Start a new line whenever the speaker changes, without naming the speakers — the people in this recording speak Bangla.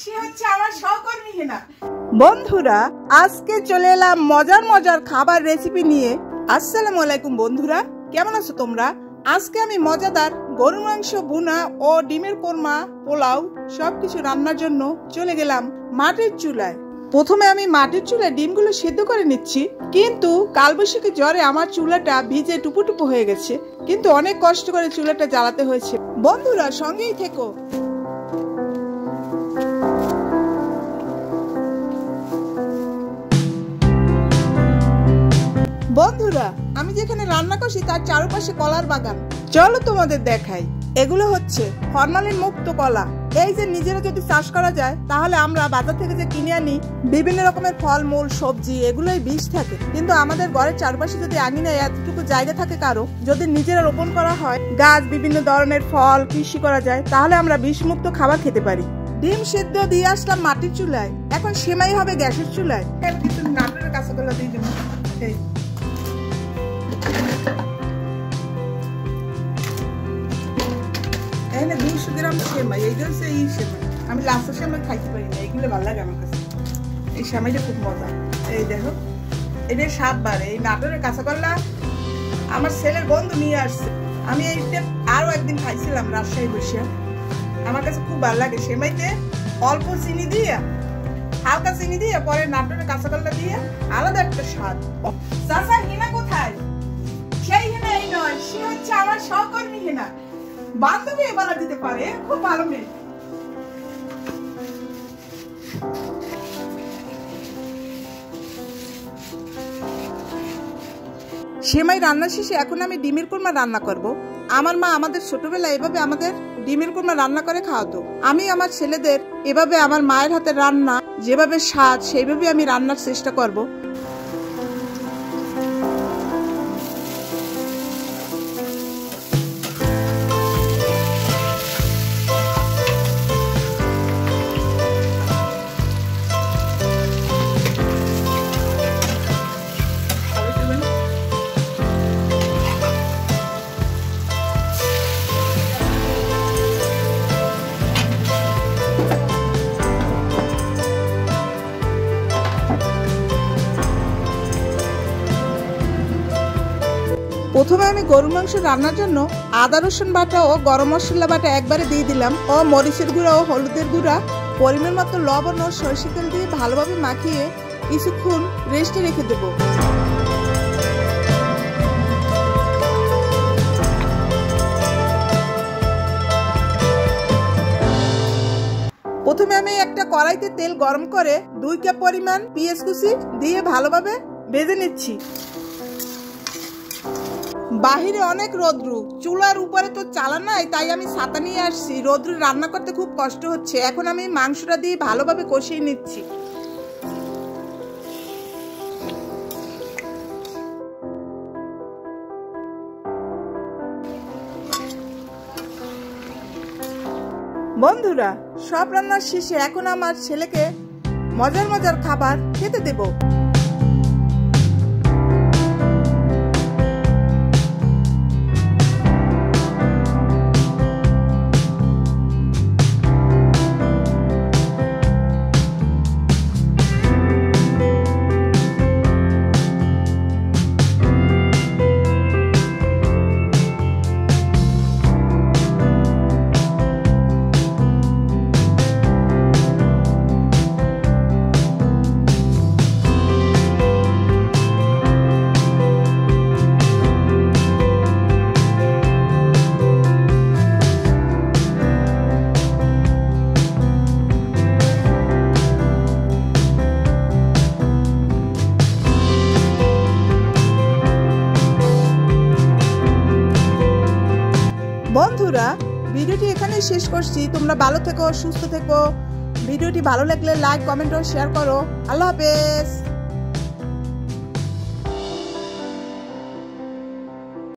সে হচ্ছে আমার সহকর্মী হেনা। বন্ধুরা, আজকে চলে এলাম মজার মজার খাবার রেসিপি নিয়ে। আসসালামু আলাইকুম বন্ধুরা, কেমন আছো তোমরা? আজকে আমি মজাদার গরুর মাংস ভুনা ও ডিমের কোরমা, পোলাও সবকিছু রান্নার জন্য চলে গেলাম মাটির চুলায়। প্রথমে আমি মাটির চুলায় ডিমগুলো সেদ্ধ করে নিচ্ছি, কিন্তু কালবৈশাখী জ্বরে আমার চুলাটা ভিজে টুপু হয়ে গেছে, কিন্তু অনেক কষ্ট করে চুলাটা জ্বালাতে হয়েছে। বন্ধুরা, সঙ্গেই থেকো। বন্ধুরা, আমি যেখানে রান্না করছি তার চারপাশে কলার বাগান, চলো তোমাদের দেখাই। এগুলো হচ্ছে ফরমালিন মুক্ত কলা। এই যে নিজেরা যদি চাষ করা যায়, তাহলে আমরা বাজার থেকে যে কিনে আনি বিভিন্ন রকমের ফলমূল সবজি, এগুলোই বিষ থাকে, কিন্তু আমাদের ঘরের চারপাশে যদি আঙিনায় এতটুকু জায়গা থাকে কারো, যদি নিজেরা রোপণ করা হয় গাছ, বিভিন্ন ধরনের ফল কৃষি করা যায়, তাহলে আমরা বিষমুক্ত খাবার খেতে পারি। ডিম সেদ্ধ দিয়ে আসলাম মাটির চুলায়, এখন সেমাই হবে গ্যাসের চুলায়। নাটোরের কাঁচাগোল্লা দিয়ে দেবো। এখানে 200 গ্রাম সেমাই, এইটা হচ্ছে এই সেমাই। আমি লাস্টের সেমাই খাইতে পারি না, এইগুলো ভালো লাগে আমার কাছে। এই সেমাইটা খুব মজা। এই দেখো, এটা 7 বার। এই নাটোরের কাঁচাগোল্লা আমার ছেলের বন্ধু নিয়ে আসছে। আমি এইটা আরো একদিন খাইছিলাম রাজশাহী বসে। আমার কাছে খুব ভালো লাগে। সেমাইতে অল্প চিনি দিয়ে, হালকা চিনি দিয়ে, পরে নাটোরের কাঁচাগোল্লা দিয়ে আলাদা একটা স্বাদ। চাচা, হেনা কোথায়? সেই হেনা এই নয়, সে হচ্ছে আমার সহকর্মী হেনা। বান্ধবী বলা দিতে পারে, খুব ভালো মেয়ে। সেমাই রান্না শেষে এখন আমি ডিমের কোরমা রান্না করব। আমার মা আমাদের ছোটবেলায় এভাবে আমাদের ডিমের কোরমা রান্না করে খাওয়াতো। আমি আমার ছেলেদের এভাবে আমার মায়ের হাতে রান্না যেভাবে স্বাদ, সেইভাবে আমি রান্নার চেষ্টা করব। প্রথমে আমি গরুর মাংস রান্নার জন্য আদা রসুন বাটা ও গরম মশলা বাটা একবারে দিয়ে দিলাম, ও মরিচের গুঁড়া ও হলুদের গুঁড়া, পরিমাণ মতো লবণ ও সরষের তেল দিয়ে ভালোভাবে মাখিয়ে কিছুক্ষণ রেস্টে রেখে দেব। প্রথমে আমি একটা কড়াইতে তেল গরম করে 2 কাপ পরিমাণ পেঁয়াজ কুচি দিয়ে ভালোভাবে ভেজে নিচ্ছি। বাহিরে অনেক রোদ্রু, চুলার উপরে তো চালা নাই, তাই আমি ছাতা নিয়ে আসছি। রোদ্রু রান্না করতে খুব কষ্ট হচ্ছে। এখন আমি মাংসটা দিয়ে ভালোভাবে কষিয়ে নিচ্ছি। বন্ধুরা, সব রান্নার শেষে এখন আমার ছেলেকে মজার মজার খাবার খেতে দেব। বন্ধুরা, ভিডিওটি এখানেই শেষ করছি। তোমরা ভালো থেকো, সুস্থ থেকো। ভিডিওটি ভালো লাগলে লাইক, কমেন্ট ও শেয়ার করো। আল্লাহ হাফেজ।